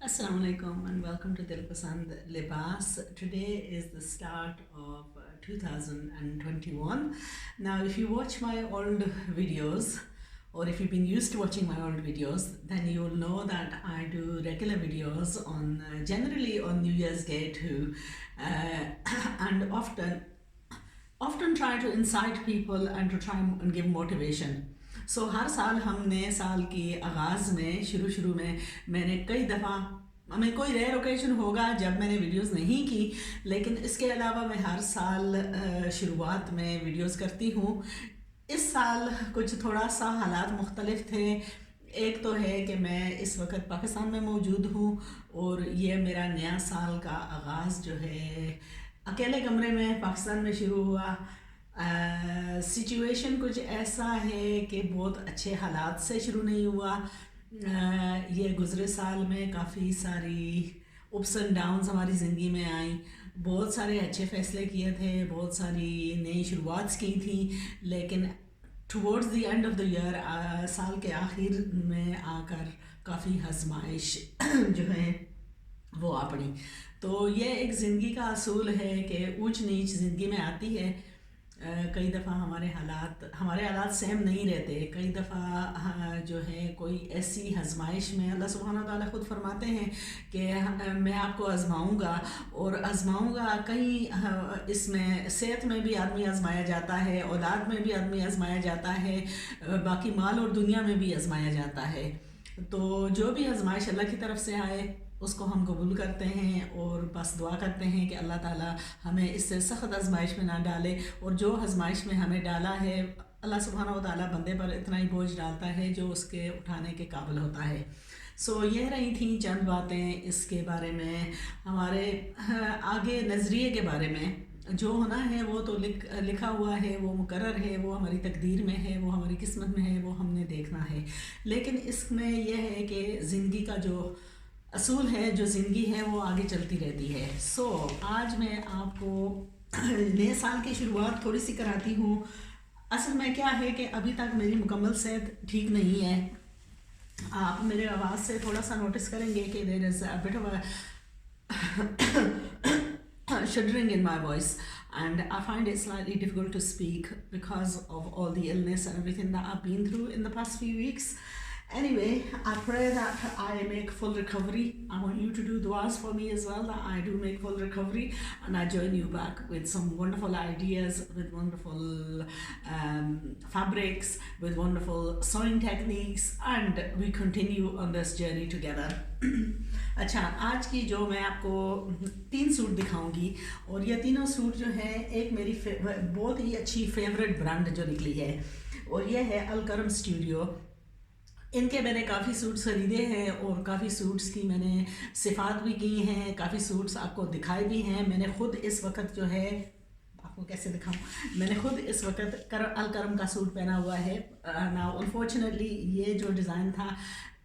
Assalamu alaikum and welcome to Dilpasand Libas. Today is the start of 2021. Now, if you watch my old videos, or if you've been used to watching my old videos, then you will know that I do regular videos on generally on New Year's Day too, and often try to incite people and to try and give motivation. सो हर साल हम नए साल के आगाज़ में शुरू में मैंने कई दफ़ा हमें कोई रेयर ओकेजन होगा जब मैंने वीडियोस नहीं की, लेकिन इसके अलावा मैं हर साल शुरुआत में वीडियोस करती हूँ। इस साल कुछ थोड़ा सा हालात मुख्तलिफ थे। एक तो है कि मैं इस वक्त पाकिस्तान में मौजूद हूँ और ये मेरा नया साल का आगाज़ जो है अकेले कमरे में पाकिस्तान में शुरू हुआ। सिचुएशन कुछ ऐसा है कि बहुत अच्छे हालात से शुरू नहीं हुआ। ये गुज़रे साल में काफ़ी सारी अप्स एंड डाउन्स हमारी ज़िंदगी में आई। बहुत सारे अच्छे फ़ैसले किए थे, बहुत सारी नई शुरुआत की थी, लेकिन towards the end of the year साल के आखिर में आकर काफ़ी आजमाइश जो है वो आ पड़ी। तो ये एक ज़िंदगी का असूल है कि ऊंच नीच ज़िंदगी में आती है। कई दफ़ा हमारे हालात सेम नहीं रहते। कई दफ़ा जो है कोई ऐसी आजमाइश में अल्लाह सुब्हानहू व तआला ख़ुद फरमाते हैं कि मैं आपको आज़माऊँगा और आज़माऊँगा। कहीं इसमें सेहत में भी आदमी आज़माया जाता है, औलाद में भी आदमी आज़माया जाता है, बाकी माल और दुनिया में भी आज़माया जाता है। तो जो भी आज़माइश अल्लाह की तरफ से आए उसको हम कबूल करते हैं और बस दुआ करते हैं कि अल्लाह ताला हमें इससे सख्त आजमाइश में ना डाले। और जो आजमाइश में हमें डाला है, अल्लाह सुब्हानहू व तआला बंदे पर इतना ही बोझ डालता है जो उसके उठाने के काबिल होता है। सो ये रही थी चंद बातें इसके बारे में। हमारे आगे नज़रिए के बारे में जो होना है वो तो लिखा हुआ है, वो मुकर्रर है, वो हमारी तकदीर में है, वो हमारी किस्मत में है, वो हमने देखना है। लेकिन इसमें यह है कि ज़िंदगी का जो असूल है, जो ज़िंदगी है, वो आगे चलती रहती है। सो आज मैं आपको नए साल की शुरुआत थोड़ी सी कराती हूँ। असल में क्या है कि अभी तक मेरी मुकम्मल सेहत ठीक नहीं है। आप मेरे आवाज़ से थोड़ा सा नोटिस करेंगे कि there is a bit of a shuddering in my voice, and I find it slightly difficult to speak because of all the illness and everything that I've been through in the past few weeks. Anyway, I pray that I make full recovery. I want you to do duas for me as well, that I do make full recovery and I join you back with some wonderful ideas, with wonderful fabrics, with wonderful sewing techniques, and we continue on this journey together. अच्छा, आज की जो मैं आपको 3 suit दिखाऊंगी और ये तीनों सूट जो हैं एक मेरी बहुत ही अच्छी फेवरेट ब्रांड जो निकली है और ये है अलकरम स्टूडियो। इनके मैंने काफ़ी सूट्स ख़रीदे हैं और काफ़ी सूट्स की मैंने सिफात भी की हैं, काफ़ी सूट्स आपको दिखाए भी हैं। मैंने ख़ुद इस वक्त जो है आपको कैसे दिखाऊं, मैंने खुद इस वक्त अलकरम का सूट पहना हुआ है। नाउ अनफॉर्चुनेटली ये जो डिज़ाइन था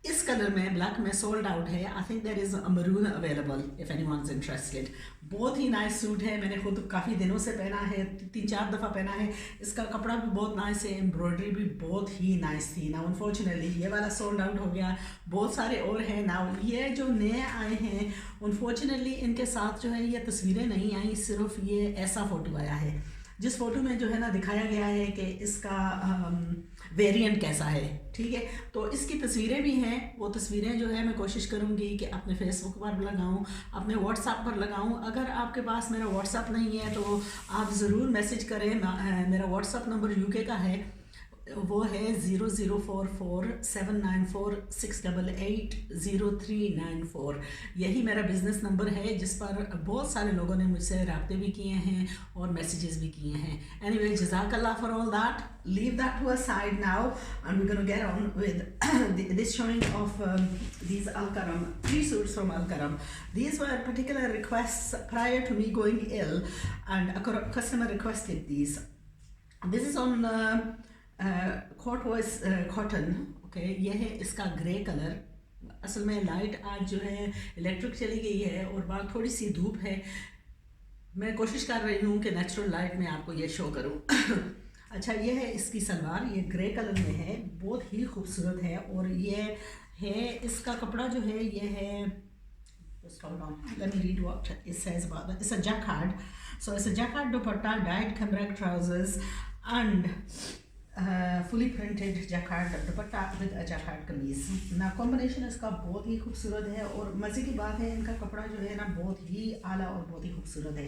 इस कलर में ब्लैक में सोल्ड आउट है। I think there is a maroon available if anyone is interested. बहुत ही नाइस सूट है, मैंने खुद काफ़ी दिनों से पहना है, 3-4 दफ़ा पहना है। इसका कपड़ा भी बहुत नाइस है, एम्ब्रॉयडरी भी बहुत ही नाइस थी। ना अनफॉर्चुनेटली ये वाला सोल्ड आउट हो गया। बहुत सारे और हैं ना, ये जो नए आए हैं अनफॉर्चुनेटली इनके साथ जो है ये तस्वीरें नहीं आई, सिर्फ ये ऐसा फ़ोटो आया है जिस फ़ोटो में जो है ना दिखाया गया है कि इसका वेरिएंट कैसा है। ठीक है, तो इसकी तस्वीरें भी हैं। वो तस्वीरें जो है मैं कोशिश करूँगी कि अपने फेसबुक पर लगाऊँ, अपने व्हाट्सएप पर लगाऊँ। अगर आपके पास मेरा व्हाट्सएप नहीं है तो आप ज़रूर मैसेज करें। मेरा व्हाट्सएप नंबर यूके का है, वो है 00447946880394। यही मेरा बिज़नेस नंबर है जिस पर बहुत सारे लोगों ने मुझसे रब्ते भी किए हैं और मैसेजेस भी किए हैं। एनीवे, जज़ाकल्लाह for all that. Leave that to a side now and we gonna get on with this showing off these Alkaram 3 suits from Alkaram. These were particular requests prior to me going ill, and a customer requested these. This is on कॉटवर्स cotton. Okay, ये है इसका grey colour. असल में light आज जो है electric चली गई है और बाहर थोड़ी सी धूप है। मैं कोशिश कर रही हूँ कि नेचुरल लाइट में आपको ये शो करूँ। अच्छा, ये है इसकी सलवार, ये ग्रे कलर में है, बहुत ही खूबसूरत है। और ये है इसका कपड़ा जो है ये है Just hold on. Let me read what it says about it. It's a jacquard. So it's a jacquard dupatta, dyed cambric trousers, and fully printed jacquard dupatta with a jacquard kameez. ना combination इसका बहुत ही खूबसूरत है, और मज़े की बात है इनका कपड़ा जो है ना बहुत ही आला और बहुत ही खूबसूरत है.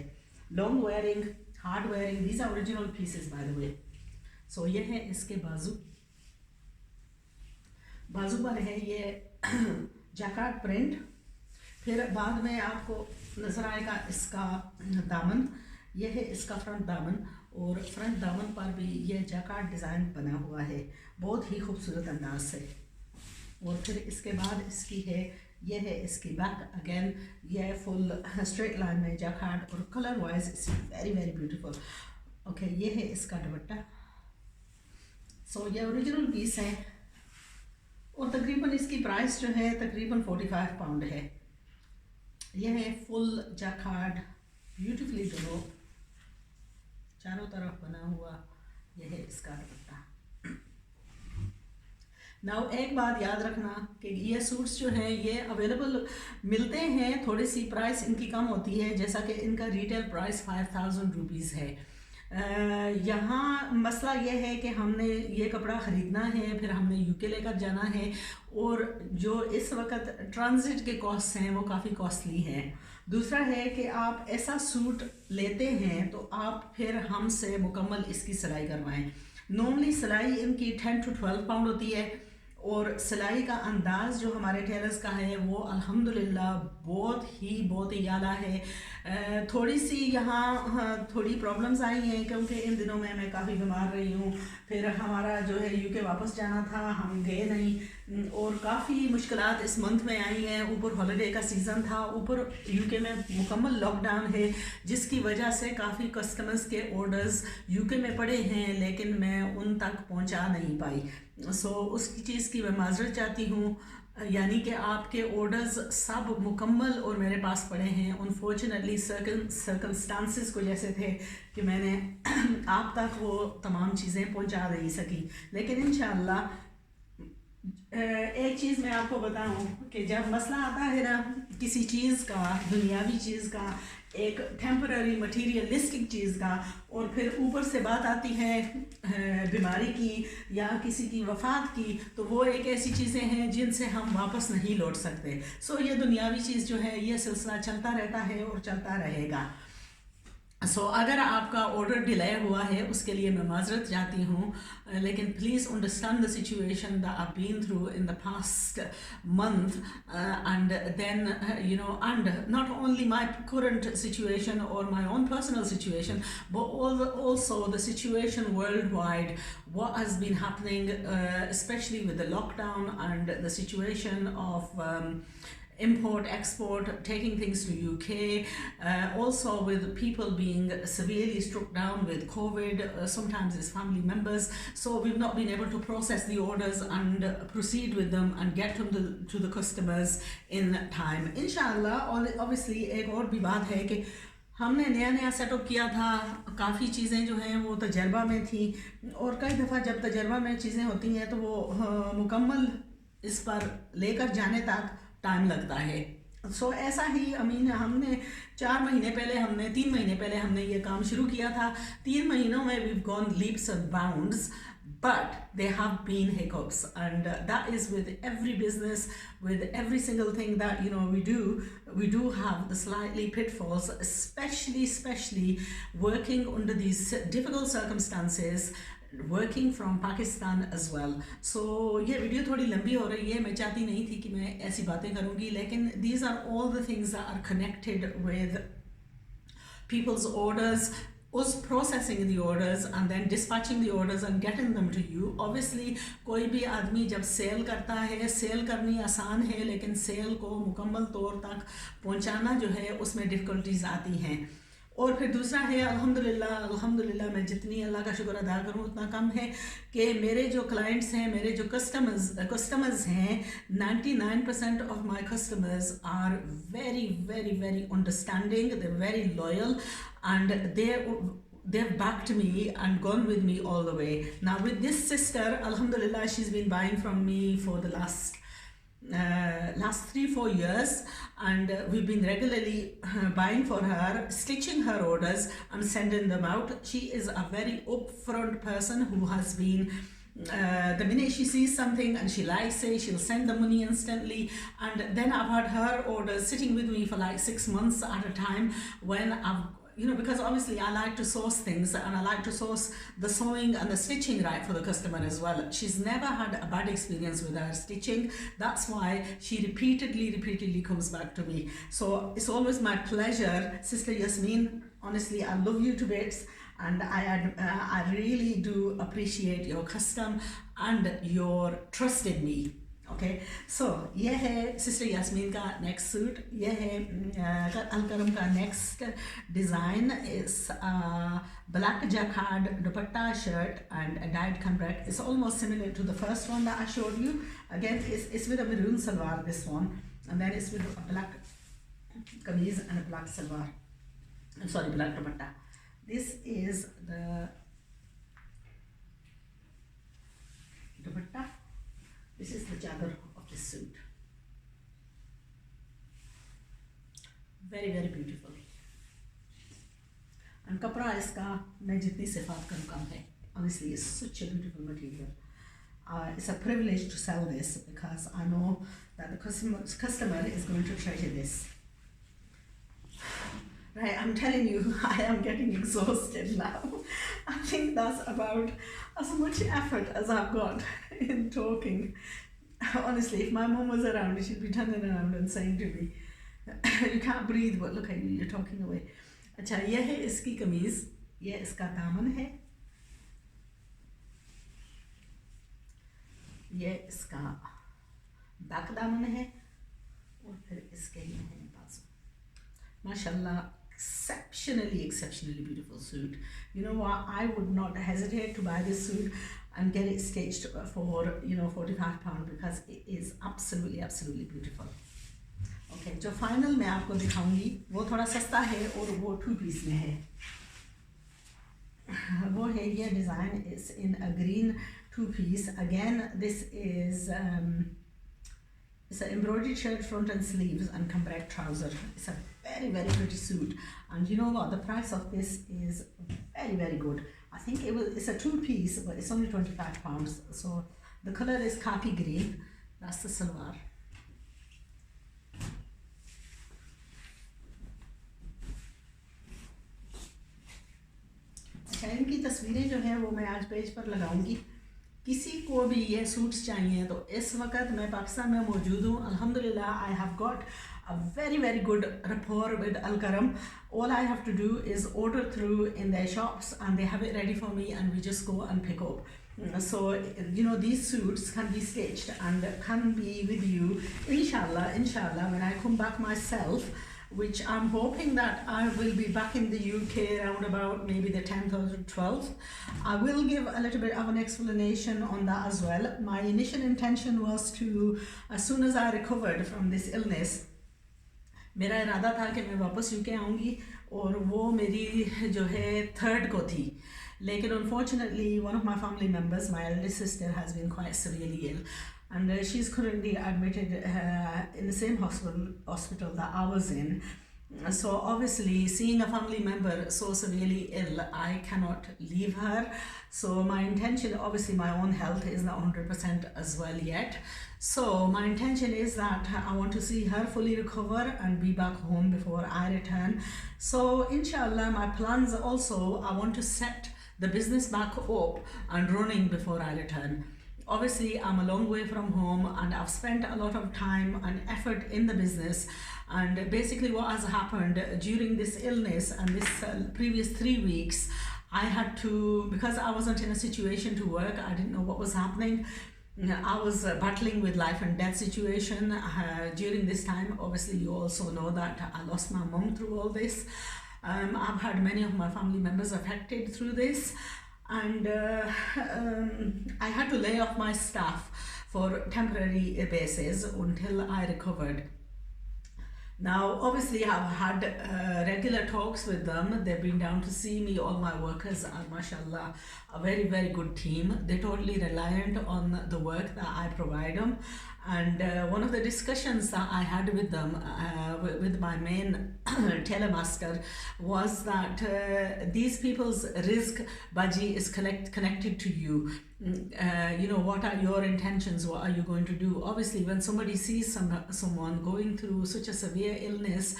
Long wearing, hard wearing. These are original pieces by the way. So ये है इसके बाजू पर है ये जैकार्ड प्रिंट. फिर बाद में आपको नज़र आएगा इसका दामन. ये है इसका फ्रंट दामन, और फ्रंट दामन पर भी ये जैकार्ड डिज़ाइन बना हुआ है बहुत ही खूबसूरत अंदाज से. और फिर इसके बाद इसकी है, ये है इसकी बैक. अगेन ये फुल स्ट्रेट लाइन में जैकार्ड, और colour wise it's very very beautiful. Okay, ये है इसका दुपट्टा. सो ये ओरिजिनल पीस है, और तकरीबन इसकी प्राइस जो है तकरीबन 45 पाउंड है. यह है फुल जैकार्ड, ब्यूटीफुली डोरो, चारों तरफ बना हुआ. यह है इसका दुपट्टा. नाउ एक बात याद रखना कि ये सूट्स जो हैं ये अवेलेबल मिलते हैं, थोड़ी सी प्राइस इनकी कम होती है, जैसा कि इनका रिटेल प्राइस 5000 रुपीज़ है. यहाँ मसला ये है कि हमने ये कपड़ा ख़रीदना है, फिर हमने यूके लेकर जाना है, और जो इस वक्त ट्रांजिट के कॉस्ट हैं वो काफ़ी कॉस्टली हैं. दूसरा है कि आप ऐसा सूट लेते हैं तो आप फिर हमसे मुकम्मल इसकी सिलाई करवाएं. नॉर्मली सिलाई इनकी 10 to 12 पाउंड होती है, और सिलाई का अंदाज़ जो हमारे टेलर्स का है वो अल्हम्दुलिल्लाह बहुत ही आला है. थोड़ी सी यहाँ थोड़ी प्रॉब्लम्स आई हैं क्योंकि इन दिनों में मैं काफ़ी बीमार रही हूँ. फिर हमारा जो है यूके वापस जाना था, हम गए नहीं, और काफ़ी मुश्किलात इस मंथ में आई हैं. ऊपर हॉलिडे का सीज़न था, ऊपर यूके में मुकम्मल लॉकडाउन है, जिसकी वजह से काफ़ी कस्टमर्स के ऑर्डर्स यूके में पड़े हैं, लेकिन मैं उन तक पहुँचा नहीं पाई. सो उसकी चीज़ की मैं माजरत चाहती हूँ, यानी कि आपके ऑर्डर्स सब मुकम्मल और मेरे पास पड़े हैं. अनफॉर्चुनेटली सर्कमस्टांसेस को जैसे थे कि मैंने आप तक वो तमाम चीज़ें पहुंचा नहीं सकी. लेकिन इंशाअल्लाह एक चीज़ मैं आपको बताऊं कि जब मसला आता है ना किसी चीज़ का, दुनियावी चीज़ का, एक टेम्पररी मटीरियलिस्टिक चीज़ का, और फिर ऊपर से बात आती है बीमारी की या किसी की वफ़ात की, तो वो एक ऐसी चीज़ें हैं जिनसे हम वापस नहीं लौट सकते. सो ये दुनियावी चीज़ जो है ये सिलसिला चलता रहता है और चलता रहेगा. सो अगर आपका ऑर्डर डिले हुआ है उसके लिए मैं माजरत चाहती हूँ, लेकिन please understand the situation that I been through in the past month, and then you know, and not only my current situation or my own personal situation, but also the situation worldwide, what has been happening, especially with the lockdown and the situation of import, export, taking things to UK, also with people being severely struck down with COVID, sometimes as family members. So we've not been able to process the orders and proceed with them and get them to the customers in time. Inshallah. और obviously एक और भी बात है कि हमने नया setup किया था, काफ़ी चीज़ें जो हैं वो तजर्बा में थी, और कई दफ़ा जब तजर्बा में चीज़ें होती हैं तो वो मुकम्मल इस पर लेकर जाने तक टाइम लगता है. सो ऐसा ही हमने 3 महीने पहले हमने ये काम शुरू किया था. 3 महीनों में we've gone leaps and bounds, but there have been hiccups, and that is with every business, with every single thing that we do have the slightly pitfalls, especially working under these difficult circumstances, working from Pakistan as well. So ये video थोड़ी लंबी हो रही है, मैं चाहती नहीं थी कि मैं ऐसी बातें करूँगी, लेकिन these are all the things that are connected with people's orders, us processing the orders and then dispatching the orders and getting them to you. Obviously कोई भी आदमी जब सेल करता है, सेल करनी आसान है, लेकिन सेल को मुकम्मल तौर तक पहुँचाना जो है उसमें डिफ़िकल्टीज आती हैं. और फिर दूसरा है अल्हम्दुलिल्लाह मैं जितनी अल्लाह का शुक्र अदा करूँ उतना कम है कि मेरे जो क्लाइंट्स हैं, मेरे जो कस्टमर्स हैं, 99% of my customers are very very very understanding, they are very loyal, and they've backed me and gone with me all the way. Now with this sister, alhamdulillah, she's been buying from me for the last last 3-4 years, and we've been regularly buying for her, stitching her orders and sending them out. She is a very upfront person who has been the minute she sees something and she likes it, she'll send the money instantly. And then I've had her orders sitting with me for like 6 months at a time, when I've, because obviously I like to source things, and I like to source the sewing and the stitching right for the customer as well. She's never had a bad experience with her stitching. That's why she repeatedly comes back to me. So it's always my pleasure, Sister Yasmin. Honestly, I love you to bits, and I really do appreciate your custom and your trust in me. Okay, so ये है sister Yasmin का next suit. ये है अलकरम का next design. इस black jacquard dupatta shirt and a dyed cambric. It's almost similar to the first one that I showed you. Again, it's with a maroon salwar, this one, and then it's with a black kameez and a black salwar. I'm sorry, black dupatta. This is the dupatta. This is the chadar of this suit. Very beautiful. And kapra iska mein jitni sifat karu kam hai. Honestly, it's such a beautiful material. It's a privilege to sell this, because I know that the customer is going to treasure this. Right, I'm telling you, I am getting exhausted now. I think that's about as much effort as I've got in talking. Honestly, if my mom was around, she'd be turning around and saying to me, you can't breathe, but look at you, you're talking away. अच्छा, ये है इसकी कमीज, ये इसका दामन है, ये इसका बैक दामन है, और फिर इसके ये है बाजू. माशाल्लाह, exceptionally beautiful suit. You know what, I would not hesitate to buy this suit and get it stitched for £45, because it is absolutely beautiful. Okay, जो फाइनल मैं आपको दिखाऊंगी वो थोड़ा सस्ता है और वो 2 पीस में है. वो है ये design is in a green 2 piece. Again, this is it's an embroidered shirt, front and sleeves, and cambric trouser. It's a very pretty suit, and you know what, the price of this is very good. I think it's a 2 piece, but it's only £25. So the color is khaki green. That's the salwar. अच्छा, इनकी तस्वीरें जो हैं वो मैं आज page पर लगाऊंगी. किसी को भी ये सूट्स चाहिए तो इस वक्त मैं पाकिस्तान में मौजूद हूँ. अल्हम्दुलिल्लाह, I have got a very good rapport with Al-Karam. All I have to do is order through in their shops, and they have it ready for me, and we just go and pick up. So these suits can be stitched and can be with you, inshallah, when I come back myself, which I'm hoping that I will be back in the UK around about maybe the 10th or the 12th. I will give a little bit of an explanation on that as well. My initial intention was to, as soon as I recovered from this illness, मेरा इरादा था कि मैं वापस UK आऊँगी, और वो मेरी जो है 3rd को थी. लेकिन unfortunately one of my family members, my eldest sister, has been quite severely ill, and she's currently admitted in the same hospital that I was in. So obviously, seeing a family member so severely ill, I cannot leave her. So my intention, obviously my own health is not 100% as well yet. So my intention is that I want to see her fully recover and be back home before I return. So inshallah, my plans also, I want to set the business back up and running before I return. Obviously, I'm a long way from home, and I've spent a lot of time and effort in the business. And basically what has happened during this illness and this previous 3 weeks, I had to, because I wasn't in a situation to work, I didn't know what was happening. I was battling with life and death situation during this time. Obviously, you also know that I lost my mom through all this. I've had many of my family members affected through this, and I had to lay off my staff for temporary basis until I recovered. Now, obviously, I've had regular talks with them. They've been down to see me. All my workers are, mashallah, a very, very good team. They're totally reliant on the work that I provide them. And one of the discussions that I had with them, with my main telemaster, was that these people's risk, Baji, is connected to you. What are your intentions? What are you going to do? Obviously, when somebody sees someone going through such a severe illness,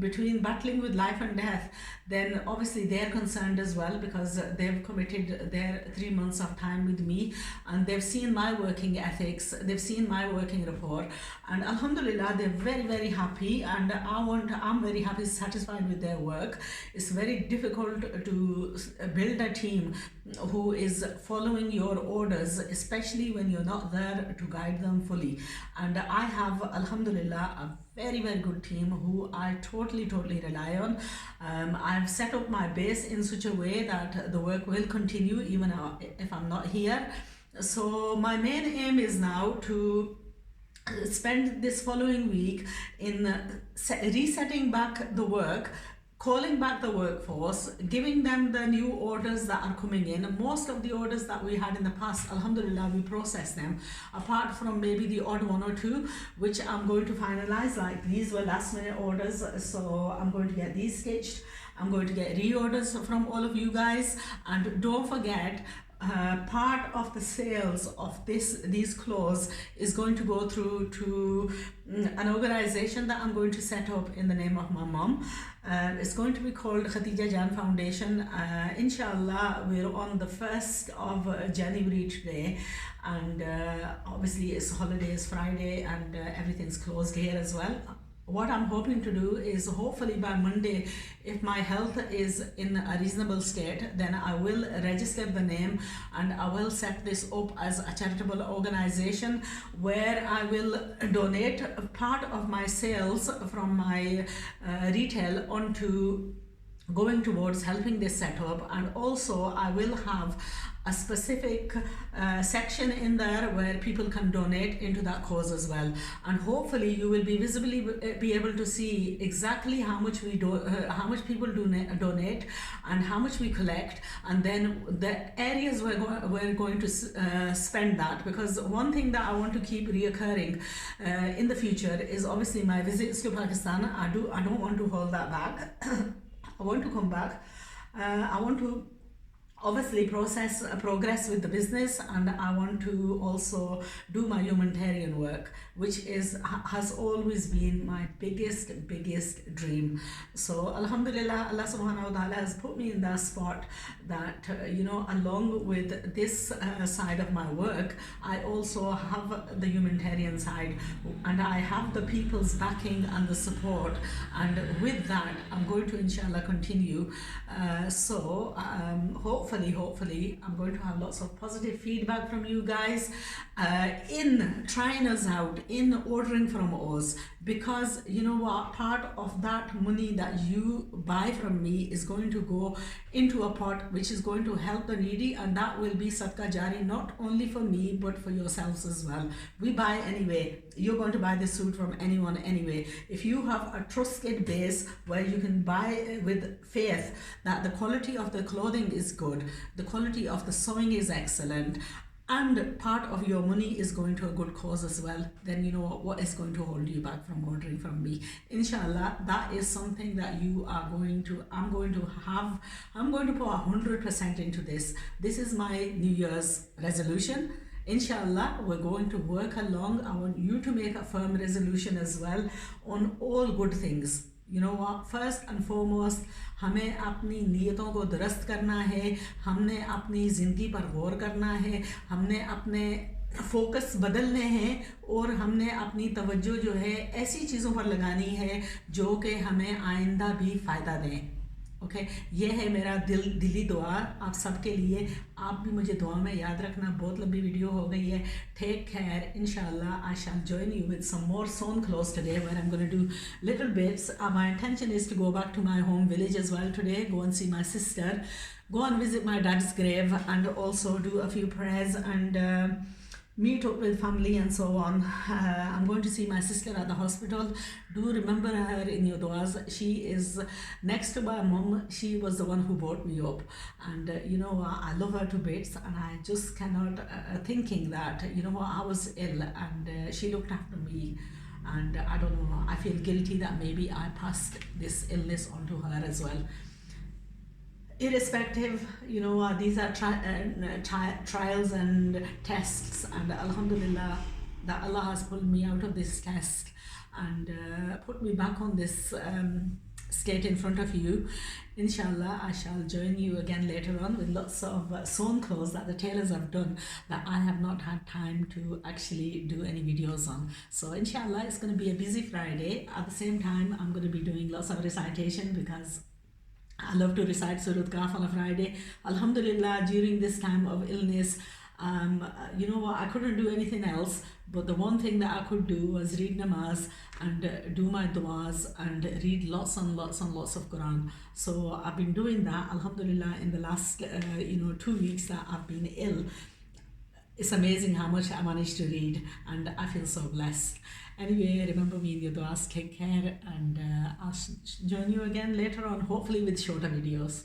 between battling with life and death, then obviously they're concerned as well, because they've committed their 3 months of time with me, and they've seen my working ethics, they've seen my working rapport, and alhamdulillah, they're very, very happy, and I'm very happy, satisfied with their work. It's very difficult to build a team who is following your orders, especially when you're not there to guide them fully. And I have, alhamdulillah, a very, very good team who I totally rely on. I've set up my base in such a way that the work will continue even if I'm not here. So my main aim is now to spend this following week in resetting back the work, calling back the workforce, giving them the new orders that are coming in. Most of the orders that we had in the past, alhamdulillah, we process them, apart from maybe the odd one or two, which I'm going to finalize. Like, these were last minute orders, so I'm going to get these stitched. I'm going to get reorders from all of you guys. And don't forget, part of the sales of these clothes is going to go through to an organization that I'm going to set up in the name of my mom. It's going to be called Khatija Jan Foundation. Inshallah, we're on the 1st of January today, and obviously it's holidays Friday, and everything's closed here as well. What I'm hoping to do is, hopefully by Monday, if my health is in a reasonable state, then I will register the name and I will set this up as a charitable organization where I will donate a part of my sales from my retail onto going towards helping this setup. And also I will have a specific section in there where people can donate into that cause as well, and hopefully you will be visibly be able to see exactly how much how much people donate and how much we collect, and then the areas we're going to spend that. Because one thing that I want to keep reoccurring in the future is obviously my visits to Pakistan. I don't want to hold that back. I want to come back. I want to obviously progress with the business, and I want to also do my humanitarian work, which has always been my biggest dream. So alhamdulillah, Allah subhanahu wa ta'ala has put me in that spot that along with this side of my work, I also have the humanitarian side, and I have the people's backing and the support, and with that I'm going to inshallah continue. Hopefully I'm going to have lots of positive feedback from you guys in trying us out, in ordering from us, because you know what, part of that money that you buy from me is going to go into a pot which is going to help the needy, and that will be sadaqah jari, not only for me but for yourselves as well. We buy anyway. You're going to buy this suit from anyone anyway. If you have a trusted base where you can buy with faith that the quality of the clothing is good, the quality of the sewing is excellent, and part of your money is going to a good cause as well, then you know what is going to hold you back from ordering from me. Inshallah, that is something that I'm going to put 100% into this. This is my New Year's resolution. Inshallah, we're going to work along. I want you to make a firm resolution as well on all good things. You know what, first and foremost, हमें अपनी नीयतों को दुरुस्त करना है, हमने अपनी ज़िंदगी पर गौर करना है, हमने अपने फोकस बदलने हैं, और हमने अपनी तवज्जो जो है ऐसी चीज़ों पर लगानी है जो कि हमें आइंदा भी फ़ायदा दें. ओके, ये है मेरा दिली दुआ आप सबके लिए. आप भी मुझे दुआ में याद रखना. बहुत लंबी वीडियो हो गई है. Take care. इंशाल्लाह I shall join you with some more sewn clothes today, where I'm going to do little bits. My intention is to go back to my home village as well today, go and see my sister, go and visit my dad's grave, and also do a few prayers and meet up with family and so on. I'm going to see my sister at the hospital. Do remember her in your duas. She is next to my mom. She was the one who brought me up, and I love her to bits, and I just cannot thinking that I was ill, and she looked after me. And I don't know, I feel guilty that maybe I passed this illness on to her as well. Irrespective, these are trials and tests, and alhamdulillah that Allah has pulled me out of this test and put me back on this state in front of you. Inshallah, I shall join you again later on with lots of sewn clothes that the tailors have done that I have not had time to actually do any videos on. So inshallah, it's going to be a busy Friday. At the same time, I'm going to be doing lots of recitation because I love to recite Surah Kahf on a Friday. Alhamdulillah, during this time of illness, I couldn't do anything else, but the one thing that I could do was read namaz and do my duas and read lots and lots and lots of Quran. So I've been doing that, alhamdulillah, in the last 2 weeks that I've been ill. It's amazing how much I managed to read, and I feel so blessed. Anyway, remember me in your duas, take care, and I'll join you again later on, hopefully with shorter videos.